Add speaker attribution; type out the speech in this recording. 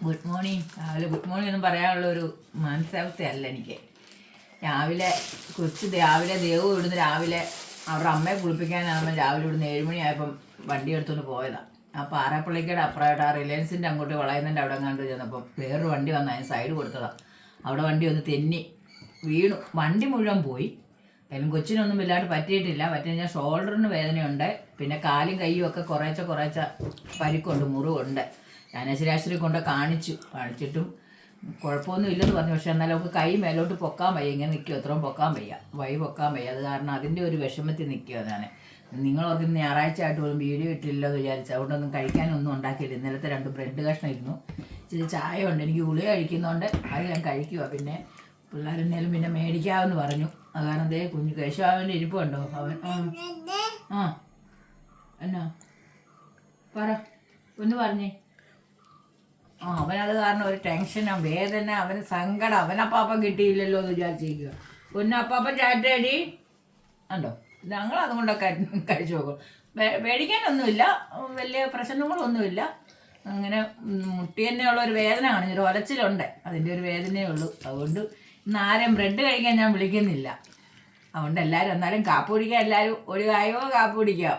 Speaker 1: Good morning. രാവിലെ good morning ഒന്നും പറയാനുള്ളൊരു മാനസാവസ്ഥയല്ല എനിക്ക്. രാവിലെ ദേവു ഇവിടുന്ന് രാവിലെ അവരുടെ അമ്മയെ കുളിപ്പിക്കാനാകുമ്പോൾ രാവിലെ ഇവിടുന്ന് 7 മണിയായപ്പം വണ്ടി എടുത്തുകൊണ്ട് പോയതാണ്. ആ പാറപ്പള്ളിക്കയുടെ അപ്പുറമായിട്ട് ആ റിലയൻസിൻ്റെ അങ്ങോട്ട് വളയുന്നതിൻ്റെ അവിടെ കണ്ടു ചെന്നപ്പം വേറൊരു വണ്ടി വന്ന് അതിന് സൈഡ് കൊടുത്തതാണ്. അവിടെ വണ്ടി ഒന്ന് തെന്നി വീണു. വണ്ടി മുഴുവൻ പോയി. അതിലും കൊച്ചിനൊന്നും വല്ലാണ്ട് പറ്റിയിട്ടില്ല. പറ്റിയ ഷോൾഡറിന് വേദനയുണ്ട്, പിന്നെ കാലും കൈയും ഒക്കെ കുറേശ്ശെ പരിക്കുണ്ട്, മുറിവുണ്ട്. ജ്ഞാനേശ്വരാശുപത്രി കൊണ്ട് കാണിച്ചിട്ടും കുഴപ്പമൊന്നും ഇല്ലെന്ന് പറഞ്ഞു. പക്ഷെ എന്നാലും നമുക്ക് കൈ മേലോട്ട് പൊക്കാൻ വയ്യ, ഇങ്ങനെ നിൽക്കുക, അത്രയും പൊക്കാൻ വയ്യ, പൊക്കാൻ വയ്യ. അത് കാരണം അതിൻ്റെ ഒരു വിഷമത്തിൽ നിൽക്കുക. ഞാൻ നിങ്ങൾ ഓർക്കുന്ന ഞായറാഴ്ച ആയിട്ട് പോലും വീഡിയോ ഇട്ടില്ലോ എന്ന് വിചാരിച്ചു. അതുകൊണ്ടൊന്നും കഴിക്കാനൊന്നും ഉണ്ടാക്കിയില്ല. ഇന്നലത്തെ 2 ബ്രെഡ് കഷ്ണം ഇരുന്നു. ഇച്ചിരി ചായ ഉണ്ട്, എനിക്ക് ഗുളിക കഴിക്കുന്നതുകൊണ്ട് അത് ഞാൻ കഴിക്കുക. പിന്നെ പിള്ളേരെന്നേലും പിന്നെ മേടിക്കാമെന്ന് പറഞ്ഞു. അത് കാരണം ദേ കുഞ്ഞു കേശവാവിൻ്റെ ഇരിപ്പുണ്ടോ അവൻ. എന്നാ പറ ഒന്ന് പറഞ്ഞേ. അവനത് കാരണം ഒരു ടെൻഷനാണ്, വേദന, അവന് സങ്കടം. അവനപ്പാപ്പം കിട്ടിയില്ലല്ലോ എന്ന് വിചാരിച്ചിരിക്കുക. പൊന്നപ്പാപ്പൻ ചാറ്റടി ഉണ്ടോ, ഞങ്ങൾ അതുകൊണ്ടൊക്കെ കഴിച്ചു നോക്കും. പേടിക്കാനൊന്നുമില്ല, വലിയ പ്രശ്നങ്ങളൊന്നുമില്ല. അങ്ങനെ മുട്ടി തന്നെയുള്ളൊരു വേദന കാണിച്ചൊരു ഒലച്ചിലുണ്ട്, അതിൻ്റെ ഒരു വേദനയേ ഉള്ളൂ. അതുകൊണ്ട് ഇന്ന് ആരും ബ്രെഡ് കഴിക്കാൻ ഞാൻ വിളിക്കുന്നില്ല. അതുകൊണ്ട് എല്ലാവരും എന്നാലും കാപ്പി കുടിക്കുക, എല്ലാവരും ഒരു കായോ കാപ്പി കുടിക്കുക.